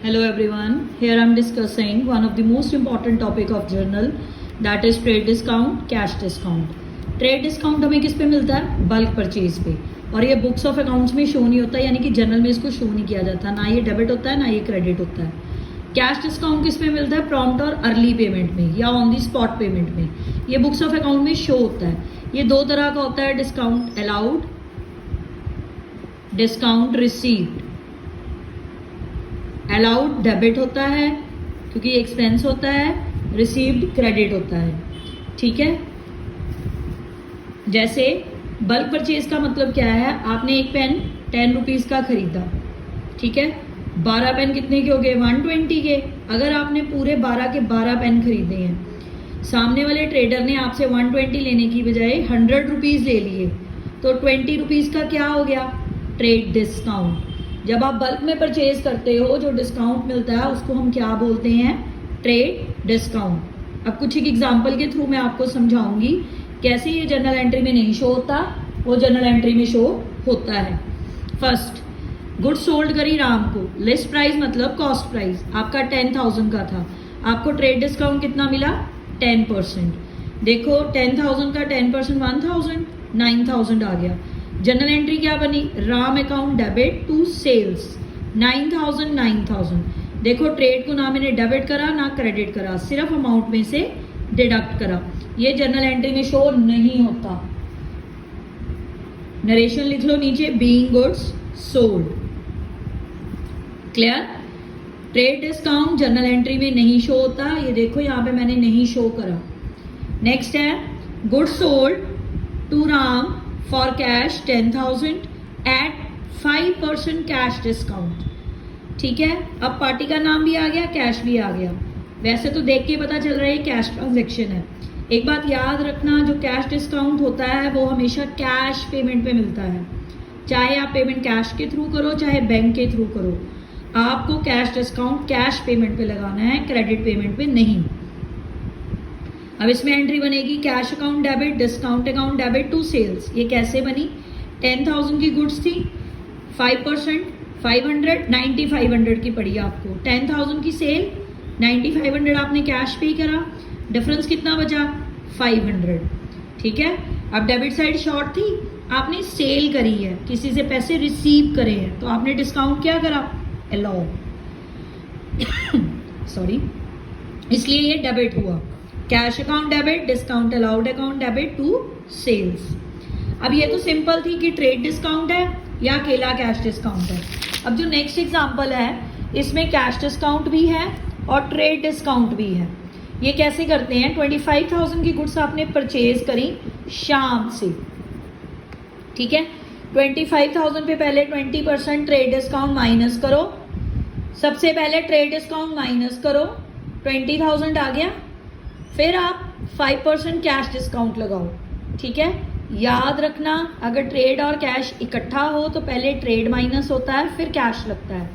Hello everyone, here I am discussing one of the most important topic of journal, that is trade discount, cash discount. Trade discount हमें किस पे मिलता है? Bulk purchase पे, और ये बुक्स ऑफ अकाउंट्स में शो नहीं होता, यानी कि जनरल में इसको शो नहीं किया जाता, ना ये डेबिट होता है ना ये क्रेडिट होता है। कैश डिस्काउंट किस पे मिलता है? प्रॉम्प्ट और अर्ली पेमेंट में या ऑन दी स्पॉट पेमेंट में। ये बुक्स ऑफ अकाउंट में शो होता है। ये दो तरह का होता है, discount allowed, discount received. Allowed debit होता है क्योंकि एक्सपेंस होता है, रिसीव्ड क्रेडिट होता है। ठीक है, जैसे बल्क परचेज का मतलब क्या है? आपने एक पेन 10 रुपीज़ का खरीदा, ठीक है, 12 पेन कितने के हो गए? 120 के। अगर आपने पूरे 12 के 12 पेन खरीदे हैं, सामने वाले ट्रेडर ने आपसे 120 लेने की बजाय 100 रुपीज़ ले लिए, तो 20 रुपीज़ का क्या हो गया? Trade discount. जब आप बल्क में परचेज करते हो, जो डिस्काउंट मिलता है उसको हम क्या बोलते हैं? Trade discount. अब कुछ एक एग्जांपल के थ्रू मैं आपको समझाऊंगी कैसे ये जर्नल एंट्री में नहीं शो होता, वो जर्नल एंट्री में शो होता है। फर्स्ट, गुड्स सोल्ड करी राम को, लिस्ट प्राइस मतलब कॉस्ट प्राइस आपका 10,000 का था, आपको ट्रेड डिस्काउंट कितना मिला? 10%। देखो 10,000 का 10% 1,000, 9,000 आ गया। जनरल एंट्री क्या बनी? Ram account debit to sales 9,000 9,000। देखो ट्रेड को ना मैंने डेबिट करा ना क्रेडिट करा, सिर्फ अमाउंट में से डिडक्ट करा। ये जर्नल एंट्री में शो नहीं होता। नरेशन लिख लो नीचे, being goods sold. Clear? Trade discount journal entry में नहीं शो होता। ये देखो यहाँ पे मैंने नहीं शो करा। नेक्स्ट है goods sold to Ram for cash 10,000 at 5% cash discount. ठीक है, अब पार्टी का नाम भी आ गया, कैश भी आ गया। वैसे तो देख के पता चल रहा है कैश ट्रांजेक्शन है। एक बात याद रखना, जो कैश डिस्काउंट होता है वो हमेशा कैश पेमेंट पे मिलता है। चाहे आप पेमेंट कैश के थ्रू करो चाहे बैंक के थ्रू करो, आपको कैश डिस्काउंट कैश पेमेंट पे लगाना है, क्रेडिट पेमेंट पे नहीं। अब इसमें एंट्री बनेगी cash account debit, discount account debit to sales. ये कैसे बनी? 10,000 की गुड्स थी, 5% 500, 9,500 की पड़ी आपको। 10,000 की सेल, 9,500 आपने कैश पे करा, डिफरेंस कितना बचा? 500। ठीक है, अब डेबिट साइड शॉर्ट थी, आपने सेल करी है, किसी से पैसे रिसीव करे हैं, तो आपने डिस्काउंट क्या करा? अलाउ सॉरी, इसलिए ये डेबिट हुआ। Cash account debit, discount allowed account debit to sales. अब ये तो सिंपल थी कि ट्रेड डिस्काउंट है या अकेला कैश डिस्काउंट है। अब जो नेक्स्ट एग्जांपल है, इसमें कैश डिस्काउंट भी है और ट्रेड डिस्काउंट भी है। ये कैसे करते हैं? 25,000 की गुड्स आपने परचेज करी शाम से, ठीक है, 25,000 पे पहले 20% ट्रेड डिस्काउंट माइनस करो। सबसे पहले ट्रेड डिस्काउंट माइनस करो, 20,000 आ गया, फिर आप 5% कैश डिस्काउंट लगाओ। ठीक है, याद रखना अगर ट्रेड और कैश इकट्ठा हो तो पहले ट्रेड माइनस होता है फिर कैश लगता है।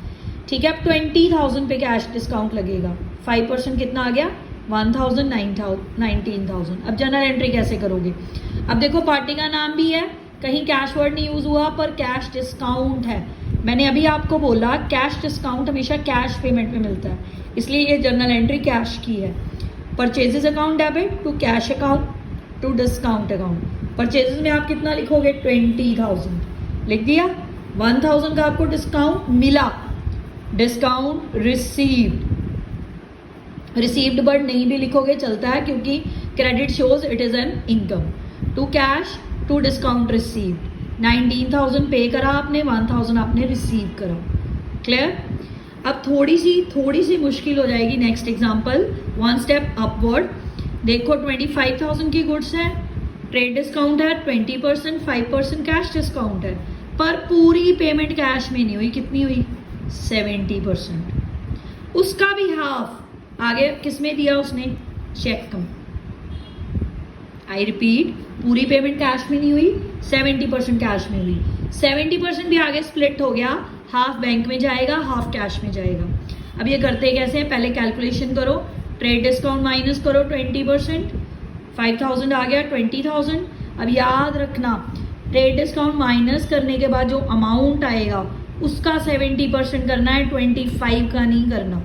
ठीक है, अब 20,000 पे कैश डिस्काउंट लगेगा, 5% कितना आ गया? 1,000 19,000। अब जनरल एंट्री कैसे करोगे? अब देखो पार्टी का नाम भी है, कहीं कैश वर्ड नहीं यूज हुआ पर कैश डिस्काउंट है। मैंने अभी आपको बोला कैश डिस्काउंट हमेशा कैश पेमेंट में मिलता है, इसलिए ये जनरल एंट्री कैश की है। Purchases account debit to cash account to discount account. Purchases में आप कितना लिखोगे? 20,000 लिख दिया। 1,000 का आपको डिस्काउंट मिला, डिस्काउंट रिसीव्ड। रिसीव्ड बट नहीं भी लिखोगे चलता है क्योंकि credit shows it is an income. To cash to discount received. 19,000 पे करा आपने, 1,000 आपने रिसीव करा। क्लियर? अब थोड़ी सी मुश्किल हो जाएगी। Next example, one step upward. देखो 25,000 की गुड्स है, ट्रेड डिस्काउंट है 20%, 5% कैश डिस्काउंट है, पर पूरी पेमेंट कैश में नहीं हुई। कितनी हुई? 70%। उसका भी हाफ आगे किसमें दिया उसने? चेक में। आई रिपीट, पूरी पेमेंट कैश में नहीं हुई, 70% कैश में हुई। 70% भी आगे स्प्लिट हो गया, हाफ बैंक में जाएगा हाफ कैश में जाएगा। अब ये करते कैसे हैं? पहले कैलकुलेशन करो, ट्रेड डिस्काउंट माइनस करो 20%, 5,000 आ गया 20,000। अब याद रखना ट्रेड डिस्काउंट माइनस करने के बाद जो अमाउंट आएगा उसका 70% करना है, 25 का नहीं करना,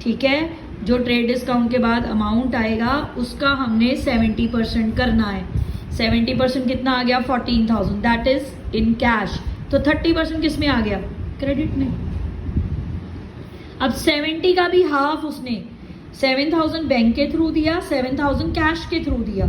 ठीक है। जो ट्रेड डिस्काउंट के बाद अमाउंट आएगा उसका हमने 70% करना है। 70% कितना आ गया? 14,000, दैट इज इन कैश। तो 30% किस में आ गया? क्रेडिट में। अब 70 का भी हाफ उसने 7,000 बैंक के थ्रू दिया, 7,000 कैश के थ्रू दिया।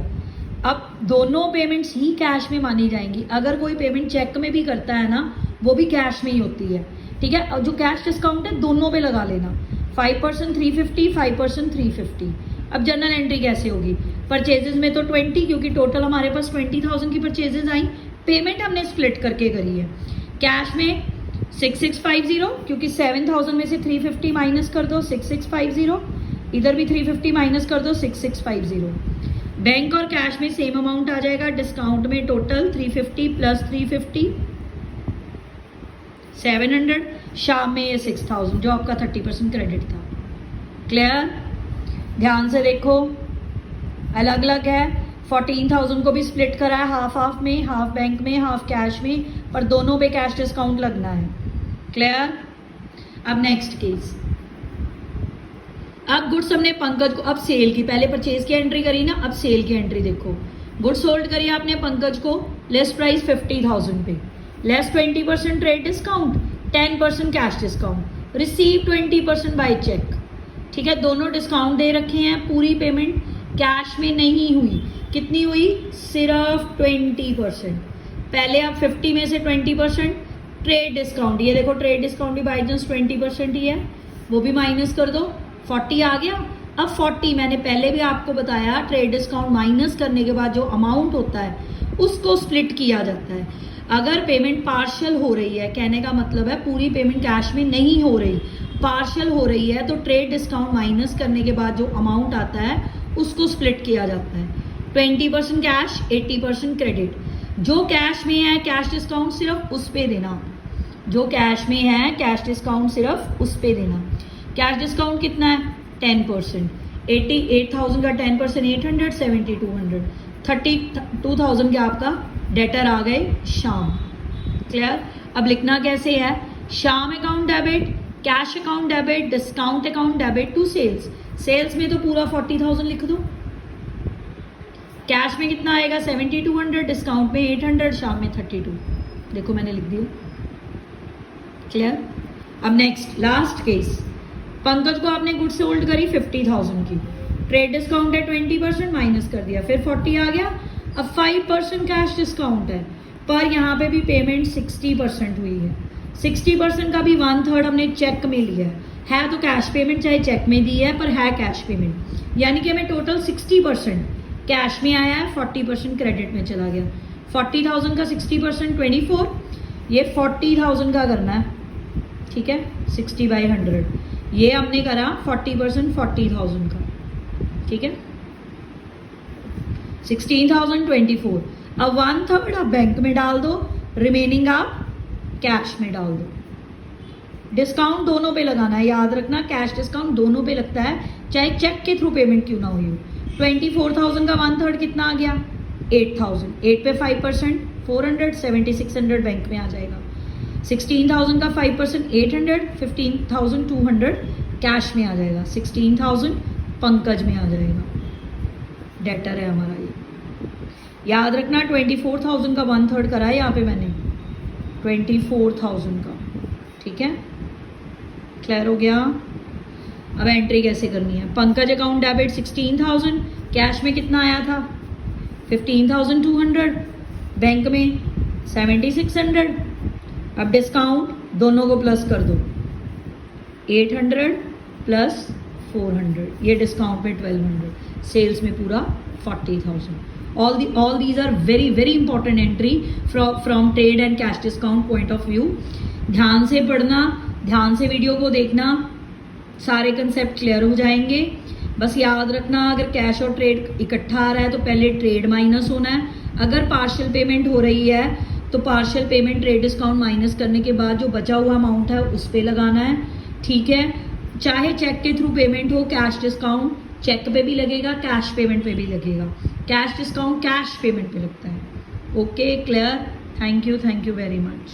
अब दोनों पेमेंट्स ही कैश में मानी जाएंगी। अगर कोई पेमेंट चेक में भी करता है ना, वो भी कैश में ही होती है, ठीक है। और जो कैश डिस्काउंट है दोनों पे लगा लेना, 5% 350, 5% 350। अब जनरल एंट्री कैसे होगी? परचेजेस में तो 20, क्योंकि टोटल हमारे पास 20,000 की परचेजेस आई, पेमेंट हमने स्प्लिट करके करी है। कैश में 6650, क्योंकि 7,000 में से 350 माइनस कर दो, 6650। इधर भी 350 माइनस कर दो, 6650। बैंक और कैश में सेम अमाउंट आ जाएगा। डिस्काउंट में टोटल 350 प्लस 350 700, शाम में ये 6,000 जो आपका 30% क्रेडिट था। क्लियर? ध्यान से देखो, अलग अलग है। 14,000 को भी स्प्लिट करा है, हाफ हाफ में, हाफ बैंक में, हाफ कैश में, पर दोनों पे कैश डिस्काउंट लगना है। क्लियर? अब नेक्स्ट केस, अब गुड्स हमने पंकज को, अब सेल की, पहले परचेज की एंट्री करी ना, अब सेल की एंट्री देखो। गुड्स सोल्ड करी आपने पंकज को, लेस प्राइस 50,000 पे, less 20% trade discount, 10% cash discount, receive 20% by cheque, ठीक है। दोनों डिस्काउंट दे रखे हैं। पूरी पेमेंट कैश में नहीं हुई, कितनी हुई? सिर्फ 20%। पहले आप 50 में से 20% ट्रेड डिस्काउंट, ये देखो ट्रेड डिस्काउंट भी बाई चांस 20% ही है, वो भी माइनस कर दो, 40 आ गया। अब 40 मैंने पहले भी आपको बताया, ट्रेड डिस्काउंट माइनस करने के बाद जो अमाउंट होता है उसको स्प्लिट किया जाता है। अगर पेमेंट पार्शियल हो रही है, कहने का मतलब है पूरी पेमेंट कैश में नहीं हो रही, पार्शियल हो रही है, तो ट्रेड डिस्काउंट माइनस करने के बाद जो अमाउंट आता है उसको स्प्लिट किया जाता है। 20% कैश, 80% क्रेडिट। जो कैश में है कैश डिस्काउंट सिर्फ उस पे देना, जो कैश में है कैश डिस्काउंट सिर्फ उस पे देना। कैश डिस्काउंट कितना है? 10%। 88,000 का 10% 800, 7200, 32,000 के आपका डेटर आ गए शाम। क्लियर? अब लिखना कैसे है? शाम account debit, cash account debit, discount account debit to sales. Sales में तो पूरा 40,000 लिख दो। कैश में कितना आएगा? 7200, डिस्काउंट में 800, शाम में 32। देखो मैंने लिख दिया। क्लियर? अब नेक्स्ट लास्ट केस, पंकज को आपने गुड्स सोल्ड करी 50,000 की, ट्रेड डिस्काउंट है 20%, माइनस कर दिया, फिर 40 आ गया। अब 5% कैश डिस्काउंट है, पर यहाँ पे भी पेमेंट 60% हुई है। 60% का भी 1/3 हमने चेक में लिया है तो कैश पेमेंट चाहे चेक में दी है, पर है कैश पेमेंट, यानी कि हमें टोटल 60% कैश में आया है, 40% क्रेडिट में चला गया। 40,000 का 60% 24, ये 40,000 का करना है, ठीक है। 60/100 ये हमने करा 40% 40,000 का, ठीक है। 16,024। अब 1/3 आप बैंक में डाल दो, रिमेनिंग आप कैश में डाल दो। डिस्काउंट दोनों पे लगाना है, याद रखना कैश डिस्काउंट दोनों पे लगता है, चाहे चेक के थ्रू पेमेंट क्यों ना हुई हो। 24,000 का 1/3 कितना आ गया? 8,000। 8 पे 5% 400, 7,600 बैंक में आ जाएगा। 16,000 का 5% 800, 15,200 कैश में आ जाएगा। 16,000 पंकज में आ जाएगा, डेटर है हमारा ये। याद रखना 24,000 का 1/3 करा है यहाँ पे मैंने, 24,000 का, ठीक है। क्लियर हो गया? अब एंट्री कैसे करनी है? पंकज अकाउंट डेबिट 16,000, कैश में कितना आया था? 15,200, बैंक में 7,600। अब डिस्काउंट दोनों को प्लस कर दो, 800 प्लस 400, ये डिस्काउंट में 1,200, सेल्स में पूरा 40,000। all these are very important entry from trade and cash discount point of view। ध्यान से पढ़ना, ध्यान से वीडियो को देखना, सारे कंसेप्ट क्लियर हो जाएंगे। बस याद रखना अगर कैश और ट्रेड इकट्ठा आ रहा है तो पहले ट्रेड माइनस होना है। अगर पार्शियल पेमेंट हो रही है तो partial payment trade discount minus करने के बाद जो बचा हुआ अमाउंट है उस पे लगाना है, ठीक है। चाहे चेक के थ्रू पेमेंट हो, कैश डिस्काउंट चेक पे भी लगेगा, कैश पेमेंट पे भी लगेगा। कैश डिस्काउंट कैश पेमेंट पे लगता है। Okay, clear? Thank you very much.